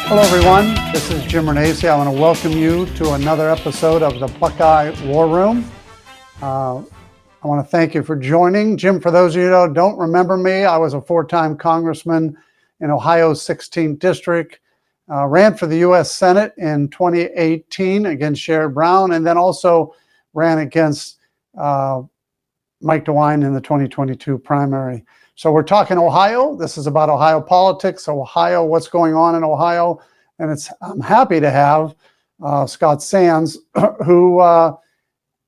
Hello, everyone. This is Jim Renacci. I want to welcome you to another episode of the Buckeye War Room. I want to thank you for joining. Jim, for those of you who don't remember me, I was a four-time congressman in Ohio's 16th district, ran for the U.S. Senate in 2018 against Sherrod Brown, and then also ran against Mike DeWine in the 2022 primary. So we're talking Ohio. This is about Ohio politics, Ohio, what's going on in Ohio. And I'm happy to have Scott Sands, who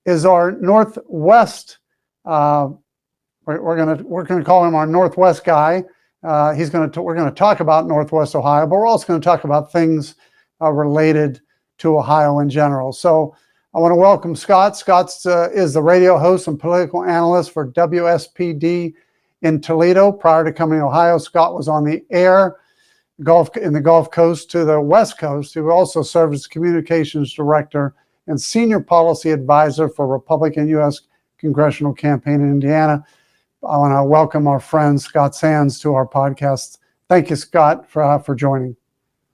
is our Northwest. We're gonna call him our Northwest guy. We're gonna talk about Northwest Ohio, but we're also going to talk about things related to Ohio in general. So I want to welcome Scott. Scott is the radio host and political analyst for WSPD in Toledo. Prior to coming to Ohio, Scott was on the air in the Gulf Coast to the West Coast. He also served as communications director and senior policy advisor for Republican U.S. congressional campaign in Indiana. I want to welcome our friend Scott Sands to our podcast. Thank you, Scott, for joining.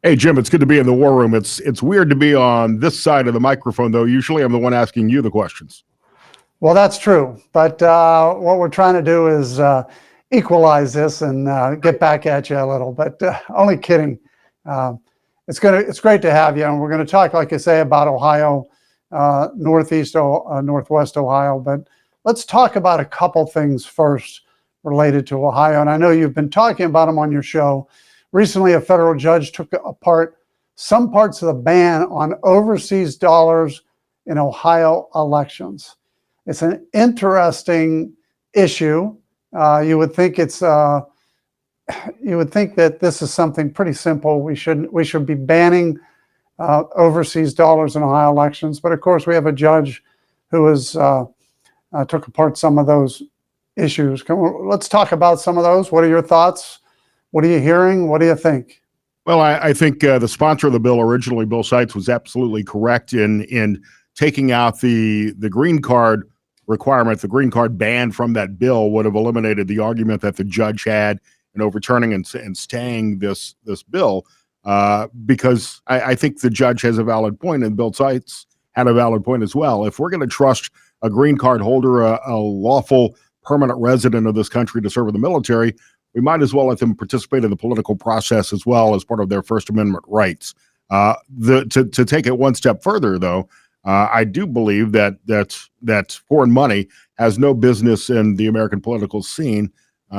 Hey, Jim, it's good to be in the war room. It's weird to be on this side of the microphone, though. Usually I'm the one asking you the questions. Well, that's true. But what we're trying to do is equalize this and get back at you a little, but only kidding. It's great to have you. And we're going to talk, like I say, about Ohio, Northwest Ohio, but let's talk about a couple things first related to Ohio. And I know you've been talking about them on your show. Recently, a federal judge took apart some parts of the ban on overseas dollars in Ohio elections. It's an interesting issue. You would think that this is something pretty simple. We should be banning overseas dollars in Ohio elections. But of course, we have a judge who has took apart some of those issues. Let's talk about some of those. What are your thoughts? What are you hearing? What do you think? Well, I think the sponsor of the bill originally, Bill Seitz, was absolutely correct in taking out the green card requirement. The green card ban from that bill would have eliminated the argument that the judge had in overturning and staying this bill, because I think the judge has a valid point, and Bill Seitz had a valid point as well. If we're going to trust a green card holder, a lawful permanent resident of this country, to serve in the military, we might as well let them participate in the political process as well as part of their First Amendment rights. To take it one step further, though, I do believe that foreign money has no business in the American political scene,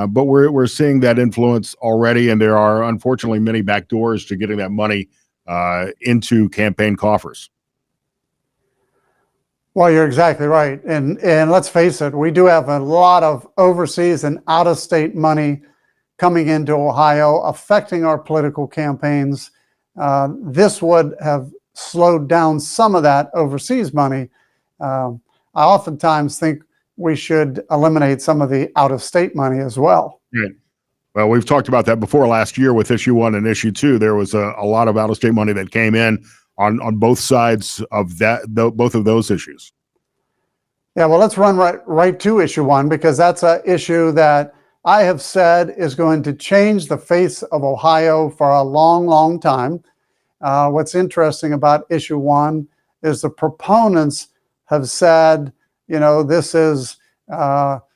but we're seeing that influence already, and there are unfortunately many back doors to getting that money into campaign coffers. Well, you're exactly right, and let's face it, we do have a lot of overseas and out-of-state money coming into Ohio, affecting our political campaigns. This would have slowed down some of that overseas money. I oftentimes think we should eliminate some of the out-of-state money as well. Right. Well, we've talked about that before. Last year with issue 1 and issue 2, there was a lot of out-of-state money that came in on both sides of both of those issues. Yeah, well, let's run right to issue 1, because that's an issue that I have said is going to change the face of Ohio for a long, long time. What's interesting about issue 1 is the proponents have said, this is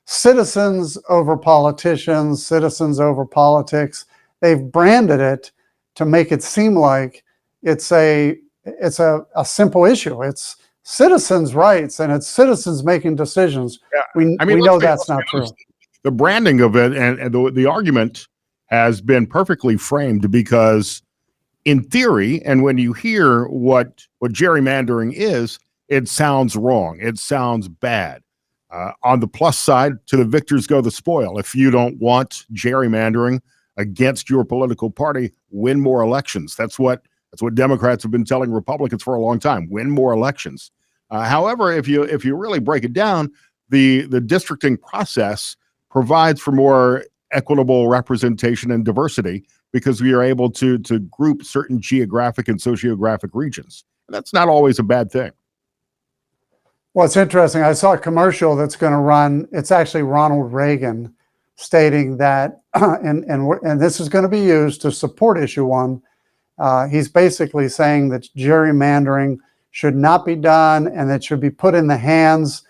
citizens over politicians, citizens over politics. They've branded it to make it seem like it's a simple issue. It's citizens' rights and it's citizens making decisions. Yeah. We know that's not true. The branding of it and the argument has been perfectly framed, because in theory, and when you hear what gerrymandering is, it sounds wrong. It sounds bad. On the plus side, to the victors go the spoil. If you don't want gerrymandering against your political party, win more elections. That's what Democrats have been telling Republicans for a long time. Win more elections. However, if you really break it down, the districting process provides for more equitable representation and diversity, because we are able to group certain geographic and sociographic regions. And that's not always a bad thing. Well, it's interesting. I saw a commercial that's going to run. It's actually Ronald Reagan stating that, and this is going to be used to support issue 1, He's basically saying that gerrymandering should not be done and it should be put in the hands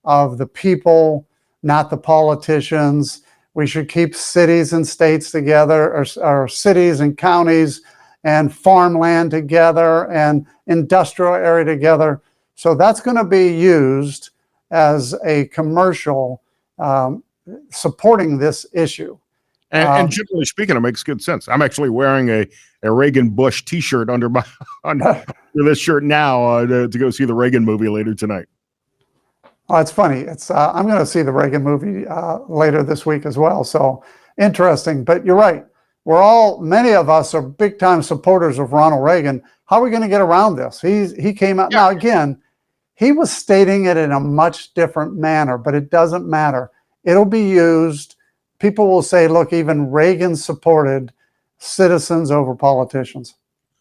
of the people, not the politicians. We should keep cities and states together, or cities and counties and farmland together and industrial area together. So that's going to be used as a commercial supporting this issue. And generally speaking, it makes good sense. I'm actually wearing a Reagan Bush T-shirt under this shirt now to go see the Reagan movie later tonight. Oh, it's funny. I'm going to see the Reagan movie later this week as well. So interesting. But you're right. Many of us are big time supporters of Ronald Reagan. How are we going to get around this? He came out. Yeah. Now, again, he was stating it in a much different manner, but it doesn't matter. It'll be used. People will say, look, even Reagan supported citizens over politicians.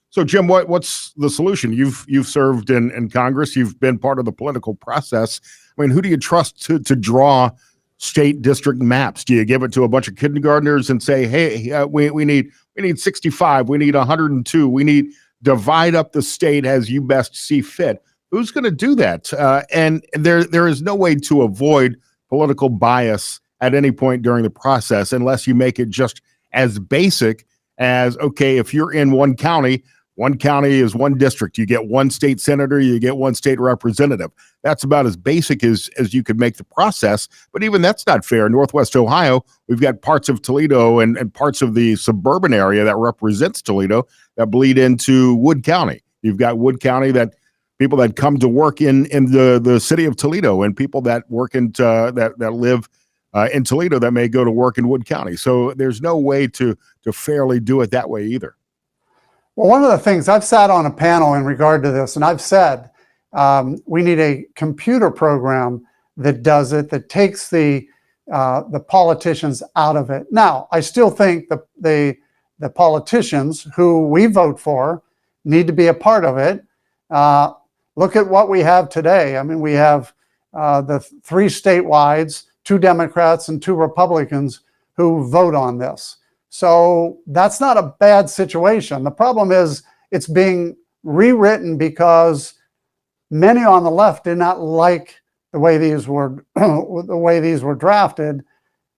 So, Jim, what's the solution? You've served in Congress. You've been part of the political process. I mean, who do you trust to draw state district maps? Do you give it to a bunch of kindergartners and say, hey, we need 65, we need 102, we need divide up the state as you best see fit? Who's going to do that? And there is no way to avoid political bias at any point during the process unless you make it just as basic as, okay, if you're in one county is one district. You get one state senator, you get one state representative. That's about as basic as you could make the process. But even that's not fair. In Northwest Ohio, we've got parts of Toledo and parts of the suburban area that represents Toledo that bleed into Wood County. You've got Wood County that people that come to work in the city of Toledo and people that work that live in Toledo that may go to work in Wood County. So there's no way to fairly do it that way either. Well, one of the things, I've sat on a panel in regard to this, and I've said we need a computer program that does it, that takes the politicians out of it. Now, I still think the politicians who we vote for need to be a part of it. Look at what we have today. I mean, we have the 3 statewides, 2 Democrats and 2 Republicans who vote on this. So that's not a bad situation. The problem is it's being rewritten because many on the left did not like the way these were drafted.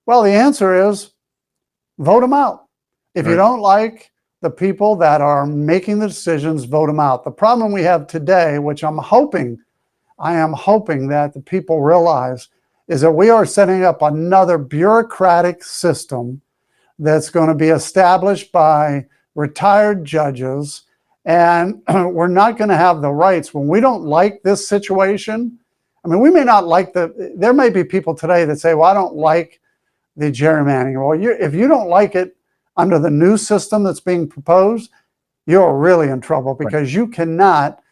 Well, the answer is vote them out. If you don't like the people that are making the decisions, vote them out. The problem we have today, which I am hoping that the people realize, is that we are setting up another bureaucratic system that's going to be established by retired judges, and we're not going to have the rights when we don't like this situation. I mean, we may not like there may be people today that say, well, I don't like the gerrymandering. Well, if you don't like it under the new system that's being proposed, you're really in trouble, because you cannot,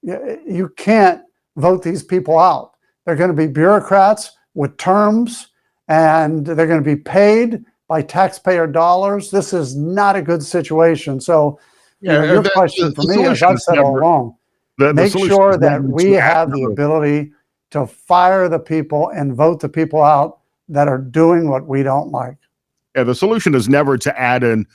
you can't vote these people out. They're going to be bureaucrats with terms, and they're going to be paid by taxpayer dollars. This is not a good situation. So, your question for me, as I've said all along, make sure that we have the ability to fire the people and vote the people out that are doing what we don't like. Yeah, the solution is never to add an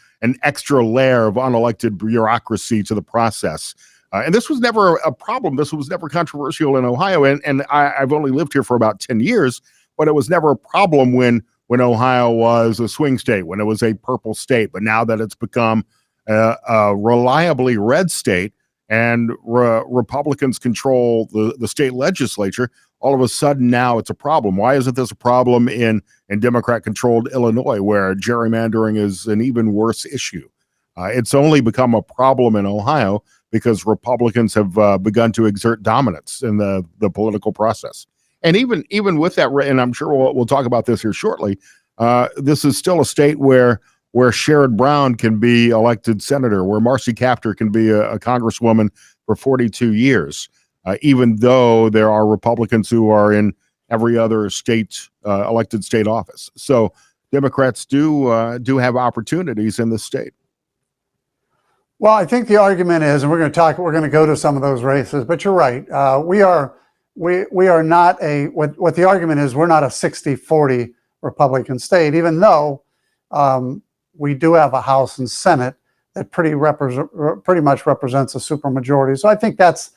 extra layer of unelected bureaucracy to the process. And this was never a problem. This was never controversial in Ohio. And I've only lived here for about 10 years, but it was never a problem when Ohio was a swing state, when it was a purple state. But now that it's become a reliably red state and Republicans control the state legislature, all of a sudden now it's a problem. Why isn't this a problem in Democrat-controlled Illinois, where gerrymandering is an even worse issue? It's only become a problem in Ohio because Republicans have begun to exert dominance in the political process. And even with that, and I'm sure we'll talk about this here shortly, this is still a state where Sherrod Brown can be elected senator, where Marcy Kaptur can be a congresswoman for 42 years, even though there are Republicans who are in every other state elected state office. So Democrats do have opportunities in the state. Well, I think the argument is, and we're going to go to some of those races, but you're right. We are not what the argument is, we're not a 60-40 Republican state, even though we do have a House and Senate that pretty much represents a supermajority. So I think that's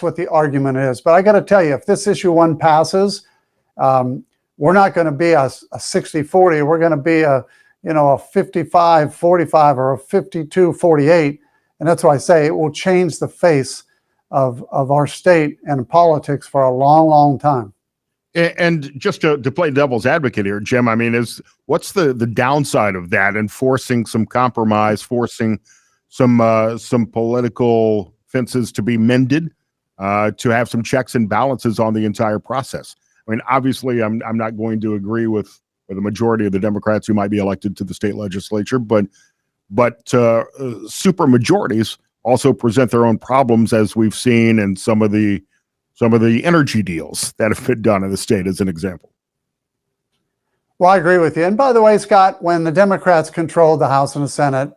what the argument is. But I got to tell you, if this issue 1 passes, we're not going to be a 60-40. We're going to be a 55-45 or a 52-48. And that's why I say it will change the face of our state and politics for a long, long time. And just to play devil's advocate here, Jim, I mean, what's the downside of that and forcing some compromise, forcing some political fences to be mended, to have some checks and balances on the entire process? I mean, obviously, I'm not going to agree with the majority of the Democrats who might be elected to the state legislature, but super majorities also present their own problems, as we've seen in some of the energy deals that have been done in the state, as an example. Well, I agree with you. And by the way, Scott, when the Democrats controlled the House and the Senate,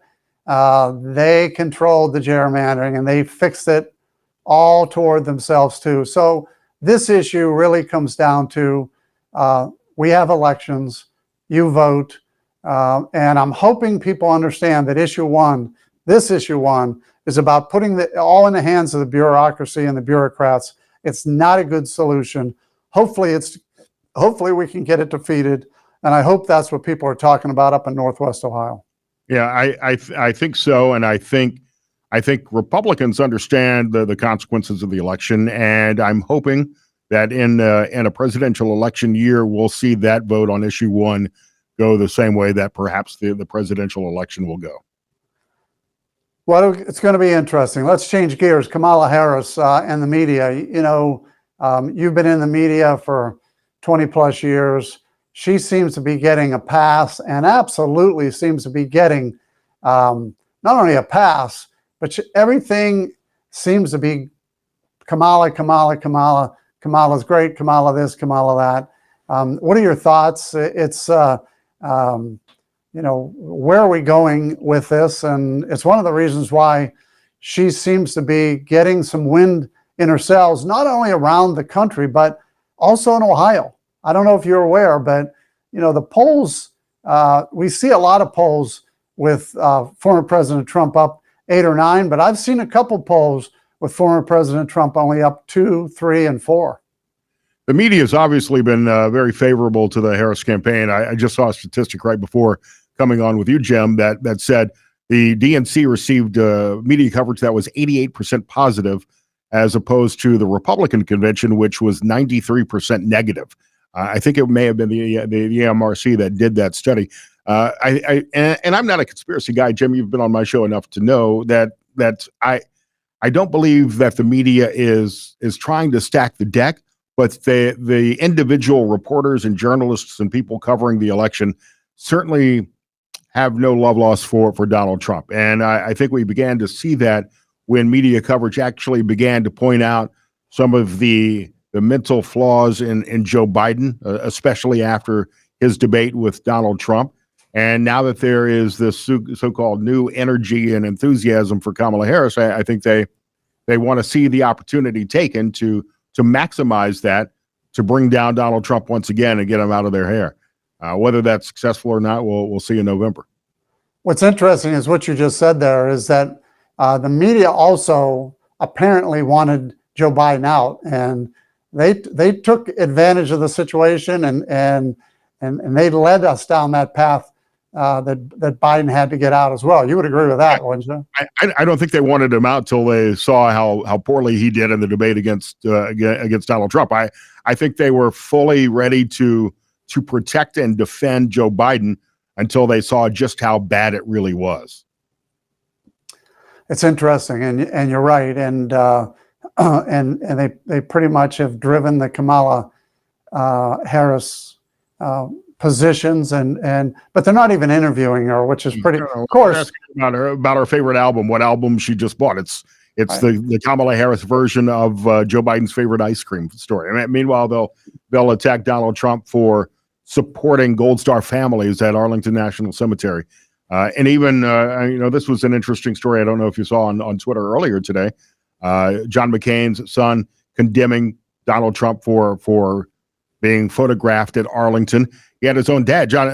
they controlled the gerrymandering and they fixed it all toward themselves too. So this issue really comes down to we have elections, you vote, and I'm hoping people understand that this issue one is about putting all in the hands of the bureaucracy and the bureaucrats. It's not a good solution. Hopefully we can get it defeated, and I hope that's what people are talking about up in Northwest Ohio. Yeah, I think so, and I think Republicans understand the consequences of the election, and I'm hoping that in a presidential election year, we'll see that vote on issue 1 go the same way that perhaps the presidential election will go. Well, it's going to be interesting. Let's change gears. Kamala Harris and the media. You've been in the media for 20 plus years. She seems to be getting a pass, and absolutely seems to be getting not only a pass, but everything seems to be Kamala. Kamala's great. Kamala this, Kamala that. What are your thoughts? It's where are we going with this? And it's one of the reasons why she seems to be getting some wind in her sails, not only around the country, but also in Ohio. I don't know if you're aware, but the polls, we see a lot of polls with former President Trump up 8 or 9, but I've seen a couple polls with former President Trump only up 2, 3, and 4. The media has obviously been very favorable to the Harris campaign. I just saw a statistic right before coming on with you, Jim, that said the DNC received media coverage that was 88% positive, as opposed to the Republican convention, which was 93% negative. I think it may have been the EMRC that did that study. And I'm not a conspiracy guy, Jim. You've been on my show enough to know that I don't believe that the media is trying to stack the deck, but the individual reporters and journalists and people covering the election certainly have no love lost for Donald Trump. And I think we began to see that when media coverage actually began to point out some of the mental flaws in Joe Biden, especially after his debate with Donald Trump. And now that there is this so-called new energy and enthusiasm for Kamala Harris, I think they want to see the opportunity taken to maximize that, to bring down Donald Trump once again and get him out of their hair. Whether that's successful or not, we'll see in November. What's interesting is what you just said there is that the media also apparently wanted Joe Biden out, and they took advantage of the situation and they led us down that path that Biden had to get out as well. You would agree with that, wouldn't you? I don't think they wanted him out till they saw how poorly he did in the debate against Donald Trump. I think they were fully ready to protect and defend Joe Biden until they saw just how bad it really was. It's interesting, and you're right, and they pretty much have driven the Kamala Harris positions, but they're not even interviewing her, which is pretty. Of course, about her favorite album, what album she just bought. It's the Kamala Harris version of Joe Biden's favorite ice cream story. I mean, meanwhile, they'll attack Donald Trump for supporting Gold Star families at Arlington National Cemetery. And even, this was an interesting story. I don't know if you saw on Twitter earlier today. John McCain's son condemning Donald Trump for being photographed at Arlington. He had his own dad, John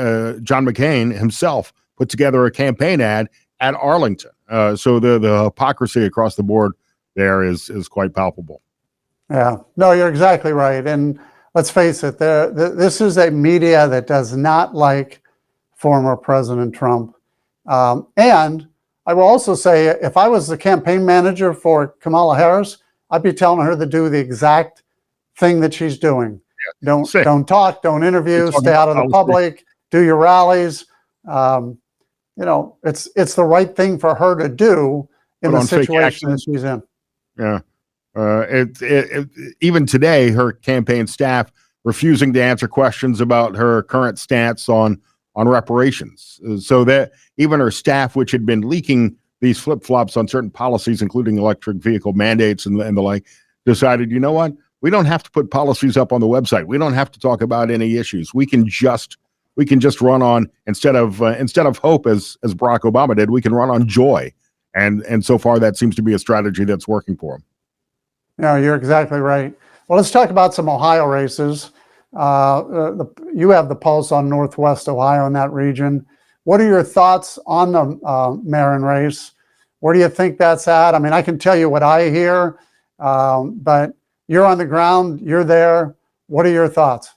McCain himself, put together a campaign ad at Arlington. So the hypocrisy across the board there is quite palpable. Yeah, no, you're exactly right. And let's face it, this is a media that does not like former President Trump. And I will also say, if I was the campaign manager for Kamala Harris, I'd be telling her to do the exact thing that she's doing. Don't talk, don't interview, stay out of the public, do your rallies. It's the right thing for her to do in the situation that she's in. Yeah. Even today, her campaign staff refusing to answer questions about her current stance on reparations. So that even her staff, which had been leaking these flip-flops on certain policies, including electric vehicle mandates and the like, decided, you know what? We don't have to put policies up on the website. We don't have to talk about any issues. We can just run on, instead of hope, as Barack Obama did, we can run on joy. And so far that seems to be a strategy that's working for him. No, you're exactly right. Well, let's talk about some Ohio races. You have the pulse on Northwest Ohio in that region. What are your thoughts on the Marin race? Where do you think that's at? I mean, I can tell you what I hear, but you're on the ground, you're there. What are your thoughts?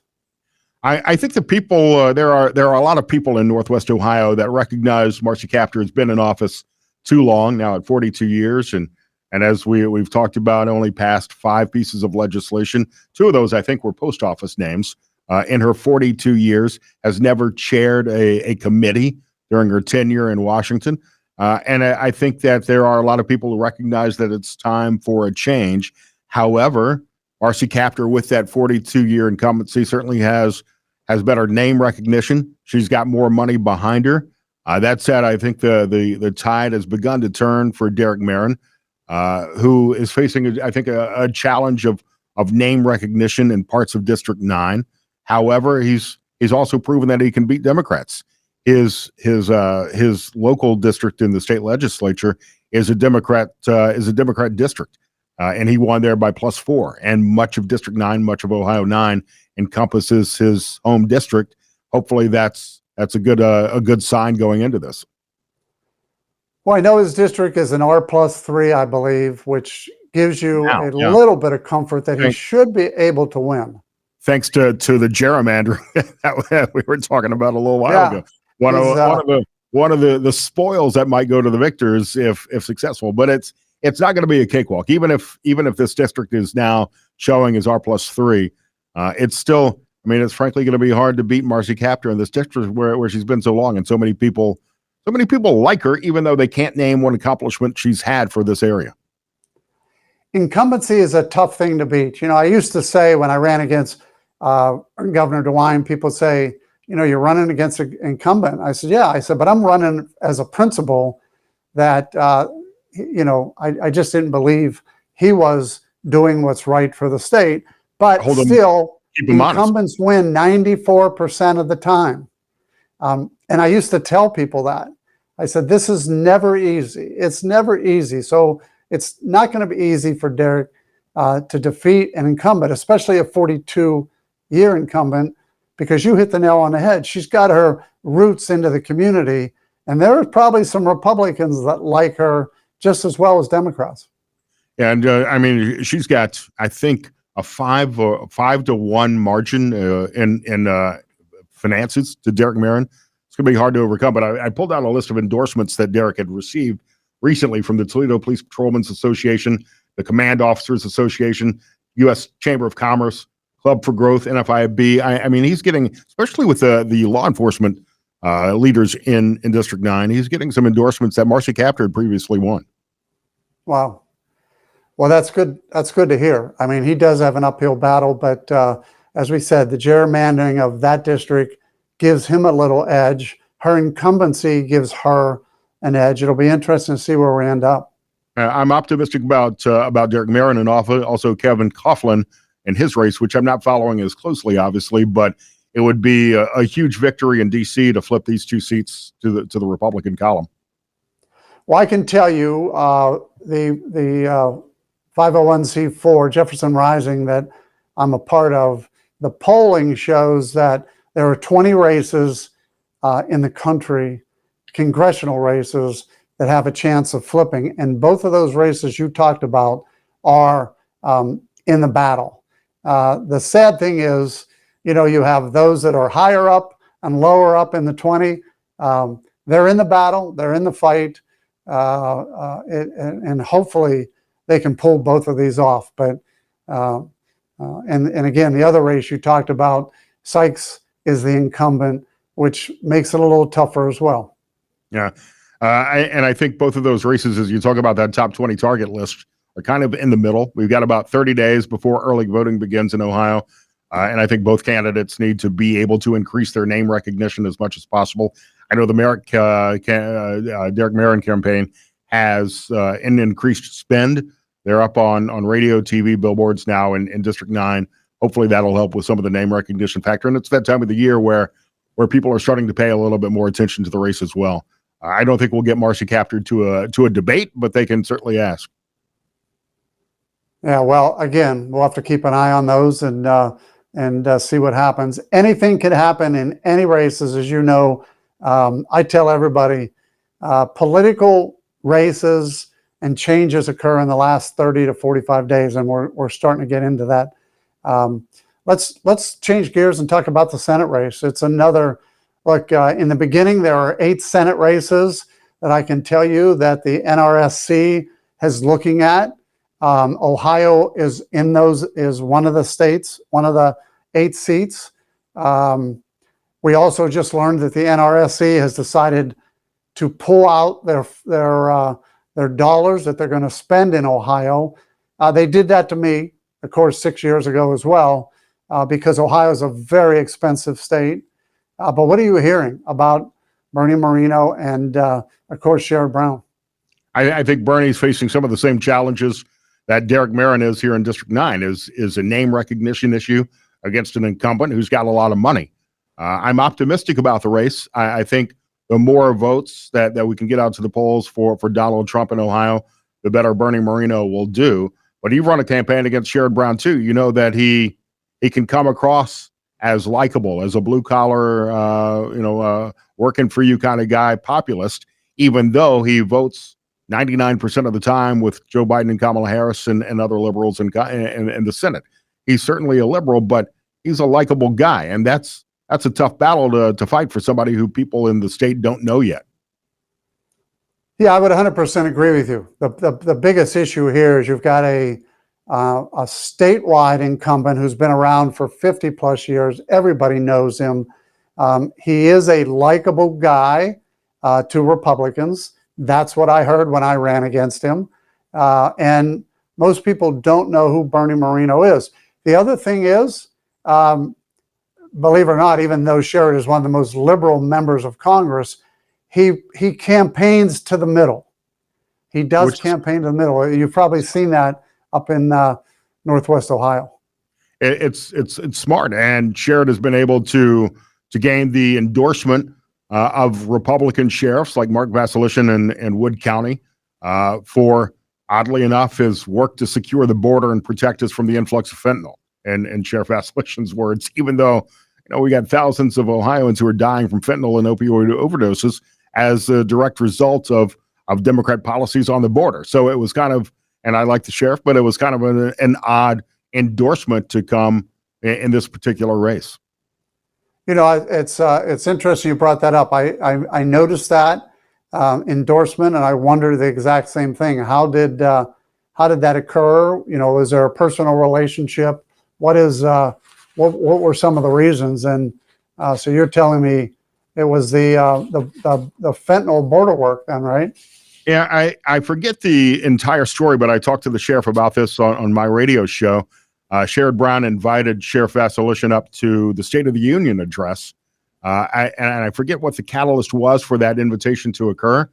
I think the people, there are a lot of people in Northwest Ohio that recognize Marcy Kaptur has been in office too long, now at 42 years. And as we've talked about, only passed 5 pieces of legislation. 2 of those, I think, were post office names. In her 42 years, has never chaired a committee during her tenure in Washington. And I think that there are a lot of people who recognize that it's time for a change. However, Marcy Kaptur, with that 42-year incumbency, certainly has better name recognition. She's got more money behind her. That said, I think the tide has begun to turn for Derek Marin, who is facing, I think, a challenge of name recognition in parts of District 9. However, he's also proven that he can beat Democrats. His local district in the state legislature is a Democrat district, and he won there by +4. And much of District 9, much of Ohio 9, encompasses his home district. Hopefully, that's a good sign going into this. Well, I know his district is an R+3, I believe, which gives you a little bit of comfort that he should be able to win. Thanks to the gerrymandering that we were talking about a little while ago. One of the spoils that might go to the victors if successful, but it's not going to be a cakewalk. Even if this district is now showing as R+3, it's still, I mean, it's frankly going to be hard to beat Marcy Kaptur in this district where she's been so long, and so many people like her, even though they can't name one accomplishment she's had for this area. Incumbency is a tough thing to beat. I used to say when I ran against Governor DeWine, people say, you're running against an incumbent. I said, yeah. I said, but I'm running as a principal that, I just didn't believe he was doing what's right for the state. But still, incumbents win 94% of the time. And I used to tell people that. I said, this is never easy. It's never easy. So it's not going to be easy for Derek to defeat an incumbent, especially a 42-year incumbent, because you hit the nail on the head. She's got her roots into the community, and there are probably some Republicans that like her just as well as Democrats. And I mean, she's got, I think, a 5-1 margin in finances to Derek Marin. It's going to be hard to overcome, but I pulled out a list of endorsements that Derek had received recently from the Toledo Police Patrolmen's Association, the Command Officers Association, U.S. Chamber of Commerce, Club for Growth, NFIB. I mean, he's getting, especially with the law enforcement leaders in District 9, he's getting some endorsements that Marcy Kaptur had previously won. Wow. Well, that's good. That's good to hear. I mean, he does have an uphill battle, but as we said, the gerrymandering of that district gives him a little edge. Her incumbency gives her an edge. It'll be interesting to see where we end up. I'm optimistic about Derek Marin and also Kevin Coughlin in his race, which I'm not following as closely, obviously, but it would be a huge victory in D.C. to flip these 2 seats to the Republican column. Well, I can tell you the 501c4 Jefferson Rising that I'm a part of, the polling shows that there are 20 races in the country, congressional races, that have a chance of flipping. And both of those races you talked about are in the battle. The sad thing is, you have those that are higher up and lower up in the 20. They're in the battle, they're in the fight, and hopefully they can pull both of these off. But and again, the other race you talked about, Sykes is the incumbent, which makes it a little tougher as well. Yeah. I think both of those races, as you talk about that top 20 target list, are kind of in the middle. We've got about 30 days before early voting begins in Ohio. And I think both candidates need to be able to increase their name recognition as much as possible. I know the Derek Merrin campaign has an increased spend. They're up on radio, TV, billboards now in District 9. Hopefully that'll help with some of the name recognition factor. And it's that time of the year where people are starting to pay a little bit more attention to the race as well. I don't think we'll get Marcy captured to a debate, but they can certainly ask. Yeah, well, again, we'll have to keep an eye on those and see what happens. Anything can happen in any races, as you know. I tell everybody, political races and changes occur in the last 30 to 45 days, and we're starting to get into that. Let's change gears and talk about the Senate race. It's another look. In the beginning, there are 8 Senate races that I can tell you that the NRSC is looking at. Ohio is in those, is one of the states, one of the 8 seats. We also just learned that the NRSC has decided to pull out their dollars that they're going to spend in Ohio. They did that to me, of course, 6 years ago as well, because Ohio is a very expensive state. But what are you hearing about Bernie Moreno and, of course, Sherrod Brown? I think Bernie's facing some of the same challenges that Derek Merrin is here in District 9, is a name recognition issue against an incumbent who's got a lot of money. I'm optimistic about the race. I think the more votes that we can get out to the polls for Donald Trump in Ohio, the better Bernie Moreno will do. But he run a campaign against Sherrod Brown too. You know that he can come across as likable, as a blue collar, working for you kind of guy, populist, even though he votes 99% of the time with Joe Biden and Kamala Harris and other liberals in the Senate. He's certainly a liberal, but he's a likable guy, and that's a tough battle to fight for somebody who people in the state don't know yet. Yeah, I would 100% agree with you. The biggest issue here is you've got a statewide incumbent who's been around for 50 plus years. Everybody knows him. He is a likable guy to Republicans. That's what I heard when I ran against him. And most people don't know who Bernie Moreno is. The other thing is, believe it or not, even though Sherrod is one of the most liberal members of Congress, he campaigns to the middle. He does campaign to the middle. You've probably seen that up in Northwest Ohio. It's smart, and Sherrod has been able to gain the endorsement of Republican sheriffs like Mark Vasilishin and Wood County for, oddly enough, his work to secure the border and protect us from the influx of fentanyl. And Sheriff Vasilishin's words, even though we got thousands of Ohioans who are dying from fentanyl and opioid overdoses as a direct result of Democrat policies on the border. So it was kind of, and I like the sheriff, but it was kind of an odd endorsement to come in this particular race. It's interesting you brought that up. I noticed that endorsement, and I wondered the exact same thing. How did that occur? Is there a personal relationship? What were some of the reasons? And so you're telling me it was the fentanyl border work then, right? Yeah, I forget the entire story, but I talked to the sheriff about this on my radio show. Sherrod Brown invited Sheriff Vasilishin up to the State of the Union address. I forget what the catalyst was for that invitation to occur,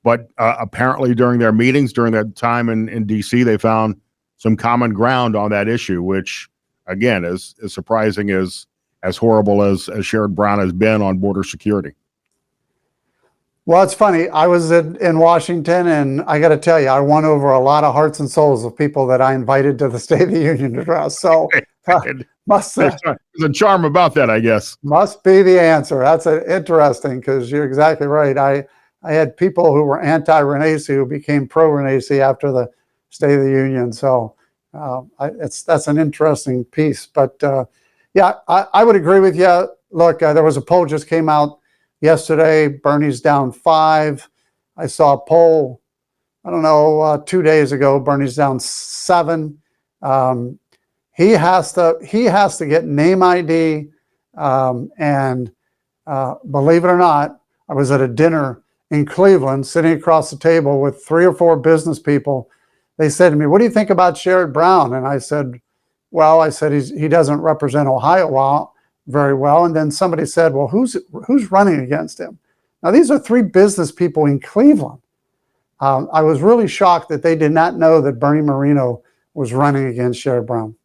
but apparently during their meetings, during that time in D.C., they found some common ground on that issue, which, again, is as surprising as horrible as Sherrod Brown has been on border security. Well, it's funny. I was in Washington, and I got to tell you, I won over a lot of hearts and souls of people that I invited to the State of the Union address. So there's a charm about that, I guess. Must be the answer. That's interesting, because you're exactly right. I had people who were anti-Renacci who became pro-Renacci after the State of the Union. So that's an interesting piece. But yeah, I would agree with you. Look, there was a poll just came out yesterday. Bernie's down 5. I saw a poll, I don't know, 2 days ago. Bernie's down 7. He has to get name ID, and believe it or not, I was at a dinner in Cleveland, sitting across the table with 3 or 4 business people. They said to me, "What do you think about Sherrod Brown?" And I said, "Well, he doesn't represent Ohio very well." And then somebody said, "Well, who's running against him?" Now, these are 3 business people in Cleveland. I was really shocked that they did not know that Bernie Moreno was running against Sherrod Brown.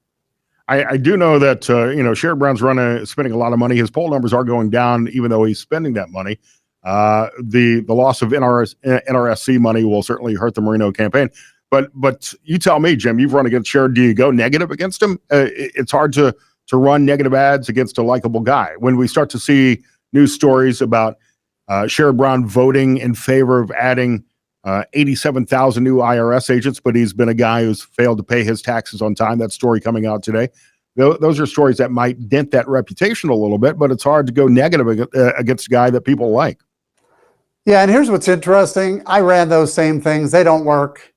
I do know that Sherrod Brown's spending a lot of money. His poll numbers are going down, even though he's spending that money. The loss of NRSC money will certainly hurt the Moreno campaign. But you tell me, Jim, you've run against Sherrod. Do you go negative against him? It's hard to run negative ads against a likable guy. When we start to see news stories about Sherrod Brown voting in favor of adding 87,000 new IRS agents, but he's been a guy who's failed to pay his taxes on time. That story coming out today. Those are stories that might dent that reputation a little bit, but it's hard to go negative against a guy that people like. Yeah, and here's what's interesting. I ran those same things. They don't work.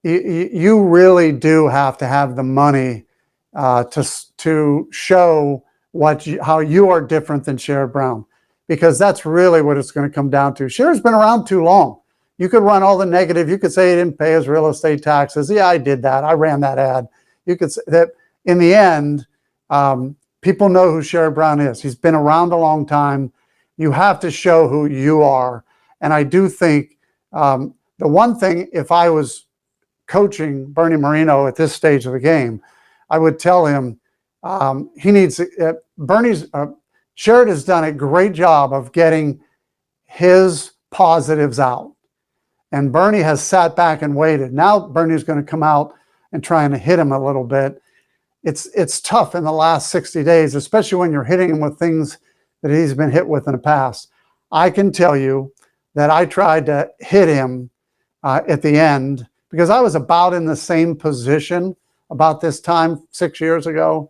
You really do have to have the money to show how you are different than Sherrod Brown, because that's really what it's going to come down to. Sherrod's been around too long. You could run all the negative. You could say he didn't pay his real estate taxes. Yeah, I did that. I ran that ad. You could say that in the end, people know who Sherrod Brown is. He's been around a long time. You have to show who you are. And I do think the one thing, if I was coaching Bernie Moreno at this stage of the game, I would tell him he needs Sherrod has done a great job of getting his positives out. And Bernie has sat back and waited. Now Bernie's going to come out and try and hit him a little bit. It's tough in the last 60 days, especially when you're hitting him with things that he's been hit with in the past. I can tell you that I tried to hit him at the end because I was about in the same position about this time 6 years ago.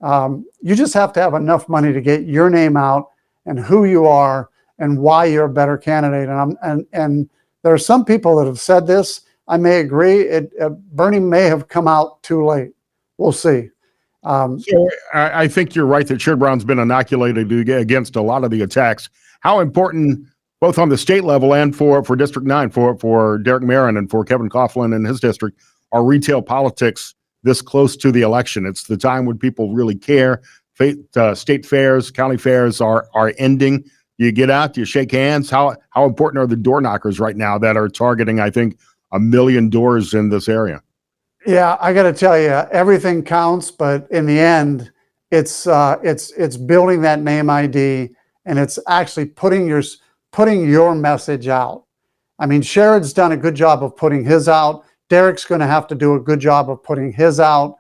You just have to have enough money to get your name out and who you are and why you're a better candidate. And there are some people that have said this. I may agree. Bernie may have come out too late. We'll see. So I think you're right that Sherrod Brown's been inoculated against a lot of the attacks. How important, both on the state level and for District 9, for Derek Marin and for Kevin Coughlin and his district, are retail politics this close to the election? It's the time when people really care. State fairs, county fairs are ending. You get out, you shake hands. How important are the door knockers right now that are targeting, I think, 1 million doors in this area? Yeah, I got to tell you, everything counts, but in the end, it's building that name ID, and it's actually putting your message out. I mean, Sherrod's done a good job of putting his out. Derek's going to have to do a good job of putting his out.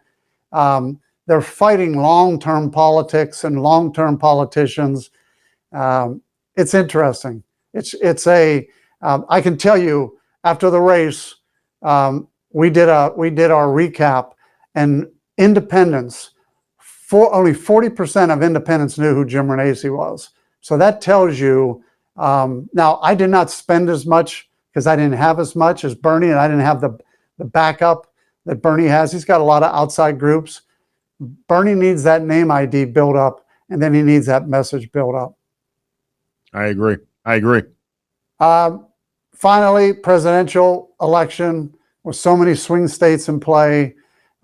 They're fighting long-term politics and long-term politicians. It's interesting. I can tell you, after the race, we did our recap, and independents, only 40% of independents knew who Jim Renacci was. So that tells you. Now, I did not spend as much because I didn't have as much as Bernie, and I didn't have the backup that Bernie has. He's got a lot of outside groups. Bernie needs that name ID built up, and then he needs that message built up. I agree. Finally, presidential election with so many swing states in play.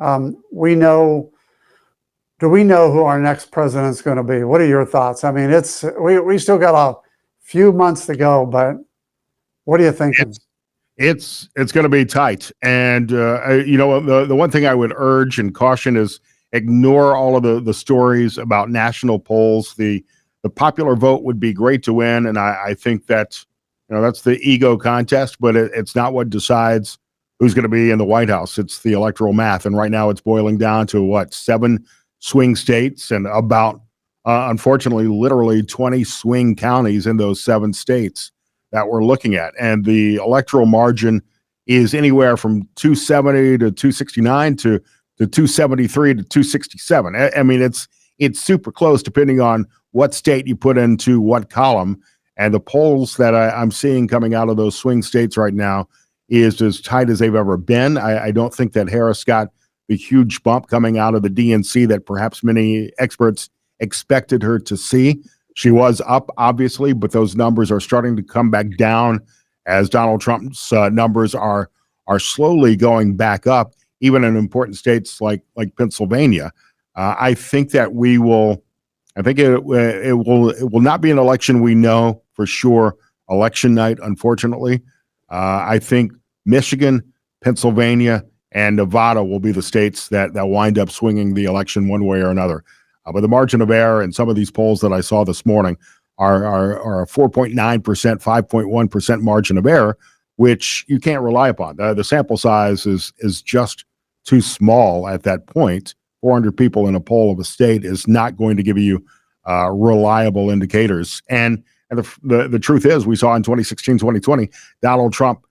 Do we know who our next president's going to be? What are your thoughts? I mean, we still got a few months to go, but what are you thinking? It's going to be tight. And, the one thing I would urge and caution is ignore all of the stories about national polls. The popular vote would be great to win. And I think that's the ego contest, but it's not what decides who's going to be in the White House. It's the electoral math. And right now it's boiling down to 7 swing states and about, unfortunately, literally 20 swing counties in those 7 states. that we're looking at. And the electoral margin is anywhere from 270 to 269 to 273 to 267. I mean, it's super close depending on what state you put into what column. And the polls that I'm seeing coming out of those swing states right now is as tight as they've ever been. I don't think that Harris got the huge bump coming out of the DNC that perhaps many experts expected her to see. She was up, obviously, but those numbers are starting to come back down as Donald Trump's numbers are slowly going back up, even in important states like Pennsylvania. I think that we will. I think it will not be an election we know for sure election night. Unfortunately, I think Michigan, Pennsylvania, and Nevada will be the states that wind up swinging the election one way or another. But the margin of error in some of these polls that I saw this morning are a 4.9%, 5.1% margin of error, which you can't rely upon. The sample size is just too small at that point. 400 people in a poll of a state is not going to give you reliable indicators. And the truth is, we saw in 2016, 2020, Donald Trump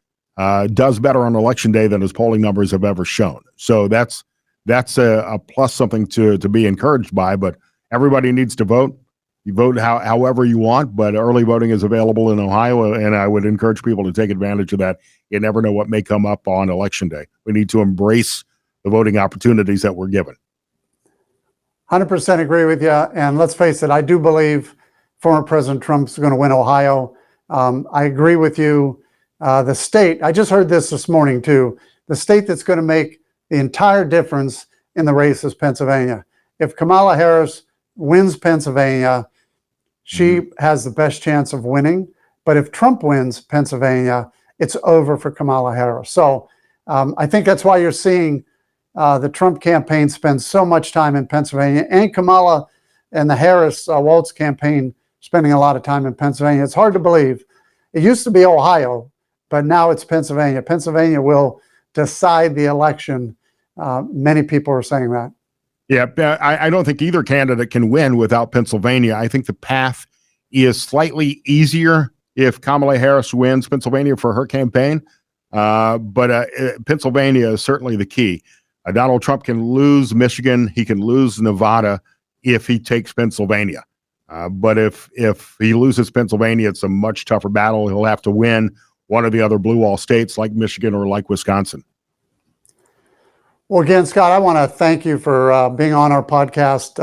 does better on election day than his polling numbers have ever shown. So that's a plus, something to be encouraged by. But everybody needs to vote. You vote however you want, but early voting is available in Ohio, and I would encourage people to take advantage of that. You never know what may come up on election day. We need to embrace the voting opportunities that we're given. 100% agree with you. And let's face it, I do believe former President Trump's going to win Ohio. I agree with you. The state, I just heard this morning too, the state that's going to make the entire difference in the race is Pennsylvania. If Kamala Harris wins Pennsylvania, she has the best chance of winning. But if Trump wins Pennsylvania, it's over for Kamala Harris. So I think that's why you're seeing the Trump campaign spend so much time in Pennsylvania, and Kamala and the Harris-Walz campaign spending a lot of time in Pennsylvania. It's hard to believe. It used to be Ohio, but now it's Pennsylvania. Pennsylvania will decide the election. Many people are saying that. Yeah, I don't think either candidate can win without Pennsylvania. I think the path is slightly easier if Kamala Harris wins Pennsylvania for her campaign, but Pennsylvania is certainly the key. Donald Trump can lose Michigan. He can lose Nevada if he takes Pennsylvania. But if he loses Pennsylvania, it's a much tougher battle. He'll have to win one of the other blue wall states like Michigan or like Wisconsin. Well, again, Scott, I want to thank you for being on our podcast.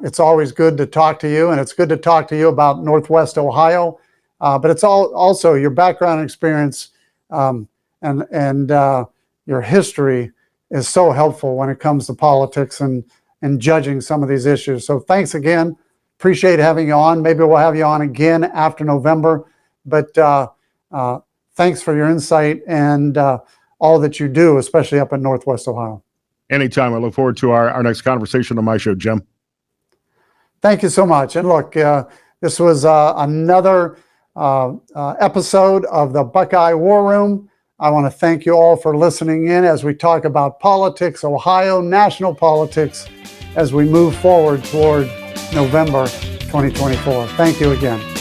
It's always good to talk to you, and it's good to talk to you about Northwest Ohio. But it's also your background experience and your history is so helpful when it comes to politics and judging some of these issues. So thanks again. Appreciate having you on. Maybe we'll have you on again after November. But thanks for your insight and all that you do, especially up in Northwest Ohio. Anytime. I look forward to our next conversation on my show, Jim. Thank you so much. And look, this was another episode of the Buckeye War Room. I want to thank you all for listening in as we talk about politics, Ohio, national politics, as we move forward toward November 2024. Thank you again.